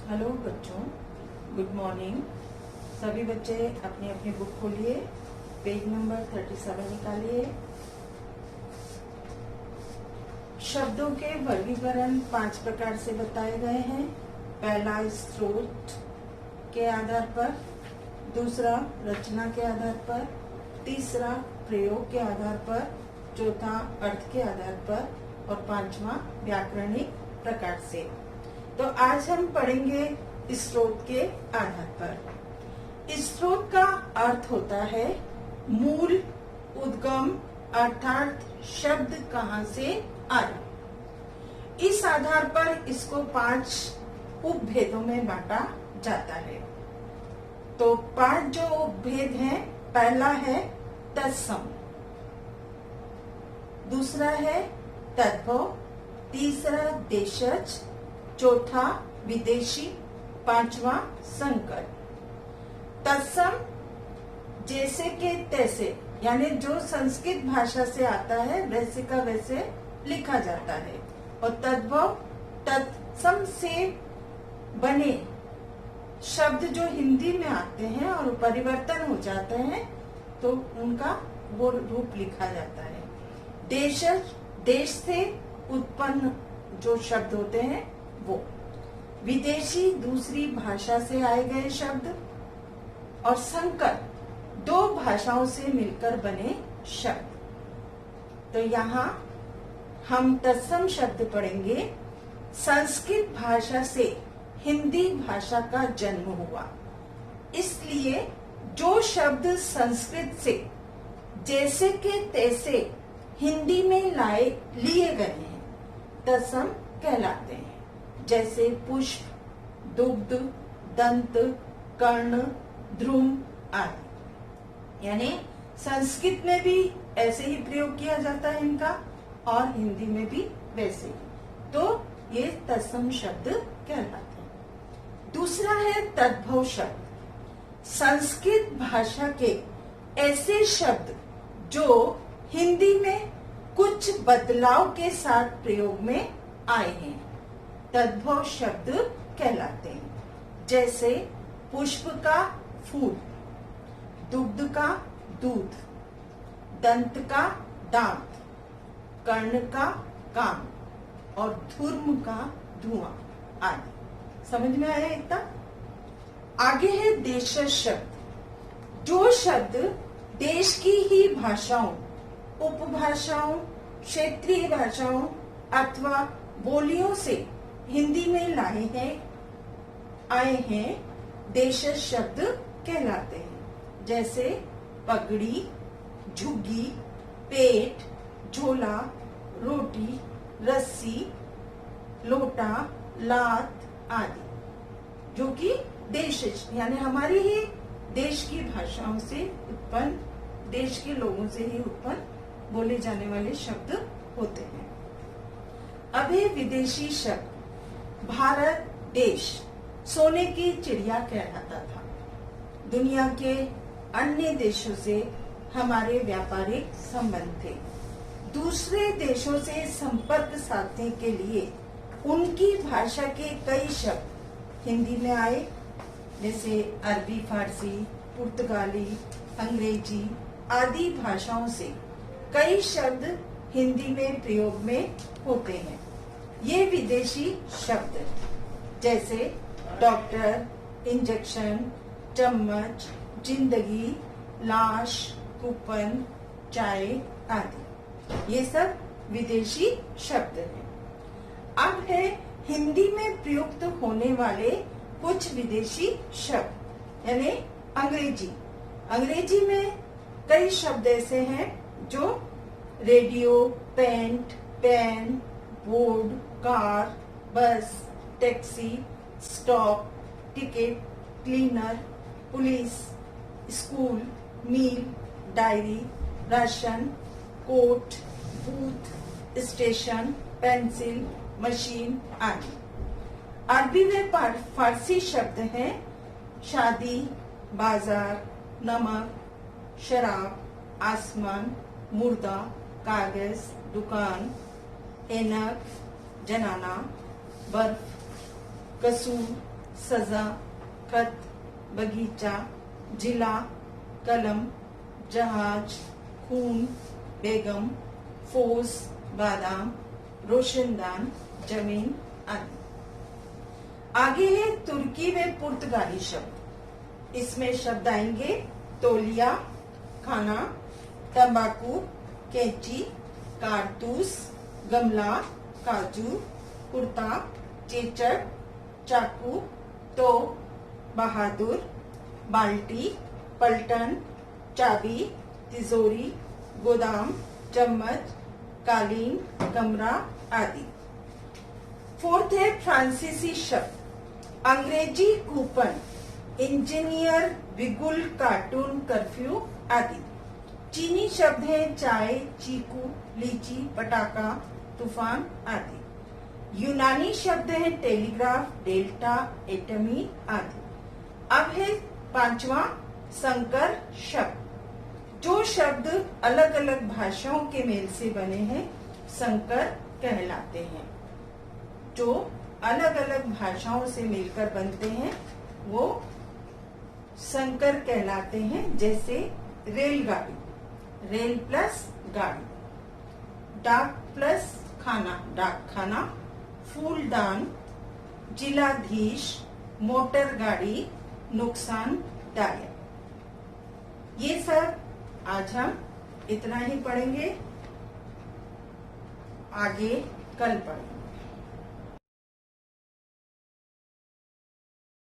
Hello बच्चों, good morning. सभी बच्चे अपनी अपनी बुक खोलिए, पेज नंबर 37 निकालिए। शब्दों के वर्गीकरण 5 प्रकार से बताए गए हैं। पहला स्रोत के आधार पर, दूसरा रचना के आधार पर, तीसरा प्रयोग के आधार पर, चौथा अर्थ के आधार पर और पांचवा व्याकरणिक प्रकार से। तो आज हम पढ़ेंगे स्रोत के आधार पर। स्रोत का अर्थ होता है मूल, उद्गम, अर्थात शब्द कहाँ से आया। इस आधार पर इसको 5 उपभेदों में बांटा जाता है। तो 5 जो उपभेद हैं, पहला है तत्सम, दूसरा है तद्भव, तीसरा देशज, चौथा विदेशी, पांचवा संकर। तत्सम जैसे के तैसे, यानी जो संस्कृत भाषा से आता है वैसे का वैसे लिखा जाता है। और तद्भव तत्सम से बने शब्द जो हिंदी में आते हैं और परिवर्तन हो जाते हैं तो उनका वो रूप लिखा जाता है। देशज देश से उत्पन्न जो शब्द होते हैं वो। विदेशी दूसरी भाषा से आए गए शब्द। और संकर 2 भाषाओं से मिलकर बने शब्द। तो यहाँ हम तत्सम शब्द पढ़ेंगे। संस्कृत भाषा से हिंदी भाषा का जन्म हुआ, इसलिए जो शब्द संस्कृत से जैसे के तैसे हिंदी में लिए गए हैं तत्सम कहलाते हैं। जैसे पुष्प, दुग्ध, दंत, कर्ण, ध्रुम आदि। यानी संस्कृत में भी ऐसे ही प्रयोग किया जाता है इनका और हिंदी में भी वैसे ही। तो ये तत्सम शब्द कहलाते हैं। दूसरा है तद्भव शब्द। संस्कृत भाषा के ऐसे शब्द जो हिंदी में कुछ बदलाव के साथ प्रयोग में आए हैं तद्भव शब्द कहलाते हैं। जैसे पुष्प का फूल, दुग्ध का दूध, दंत का दांत, कर्ण का कान और धूर्म का धुआं आदि। समझ में आया इतना? आगे है देशज शब्द। जो शब्द देश की ही भाषाओं, उपभाषाओं, क्षेत्रीय भाषाओं अथवा बोलियों से हिंदी में आए हैं देशज शब्द कहलाते हैं। जैसे पगड़ी, झुग्गी, पेट, झोला, रोटी, रस्सी, लोटा, लात आदि, जो कि देशज यानी हमारी ही देश की भाषाओं से उत्पन्न, देश के लोगों से ही उत्पन्न बोले जाने वाले शब्द होते हैं। अब है विदेशी शब्द। भारत देश सोने की चिड़िया कहलाता था। दुनिया के अन्य देशों से हमारे व्यापारिक संबंध थे। दूसरे देशों से संपर्क साधने के लिए उनकी भाषा के कई शब्द हिंदी में आए। जैसे अरबी, फारसी, पुर्तगाली, अंग्रेजी आदि भाषाओं से कई शब्द हिंदी में प्रयोग में होते हैं। ये विदेशी शब्द जैसे डॉक्टर, इंजेक्शन, चम्मच, जिंदगी, लाश, कूपन, चाय आदि, ये सब विदेशी शब्द हैं। अब है हिंदी में प्रयुक्त होने वाले कुछ विदेशी शब्द, यानी अंग्रेजी। अंग्रेजी में कई शब्द ऐसे हैं जो radio, paint, pen, board, car, bus, taxi, stop, ticket, cleaner, police, school, mile, diary, ration, coat, booth, station, pencil, machine आदि। अरबी में फारसी शब्द हैं शादी, बाजार, नमक, शराब, आसमान, मुर्दा, कागज, दुकान, ऐनक, जनाना, बर्फ, कसूर, सजा, खत, बगीचा, जिला, कलम, जहाज, खून, बेगम, फौज, बादाम, रोशनदान, जमीन आदि। आगे है तुर्की व पुर्तगाली शब्द। इसमें शब्द आएंगे तौलिया, खाना, तंबाकू, कैंची, कारतूस, गमला, काजू, कुर्ता, चेचक, चाकू, तो, बहादुर, बाल्टी, पलटन, चाबी, तिजोरी, गोदाम, चम्मच, कालीन, कमरा आदि। फोर्थ है फ्रांसीसी शब्द। अंग्रेजी कूपन, इंजीनियर, बिगुल, कार्टून, कर्फ्यू आदि। चीनी शब्द है चाय, चीकू, लीची, पटाखा, तूफान आदि। यूनानी शब्द है टेलीग्राफ, डेल्टा, एटमी आदि। अब है पांचवा संकर शब्द। जो शब्द अलग अलग भाषाओं के मेल से बने हैं संकर कहलाते हैं। जो अलग अलग भाषाओं से मिलकर बनते हैं वो संकर कहलाते हैं। जैसे रेलगाड़ी, रेल प्लस गाड़ी, डाक प्लस खाना, डाक खाना, फूलदान, जिलाधीश, मोटर गाड़ी, नुकसानदायक। ये सब आज हम इतना ही पढ़ेंगे, आगे कल पढ़ेंगे।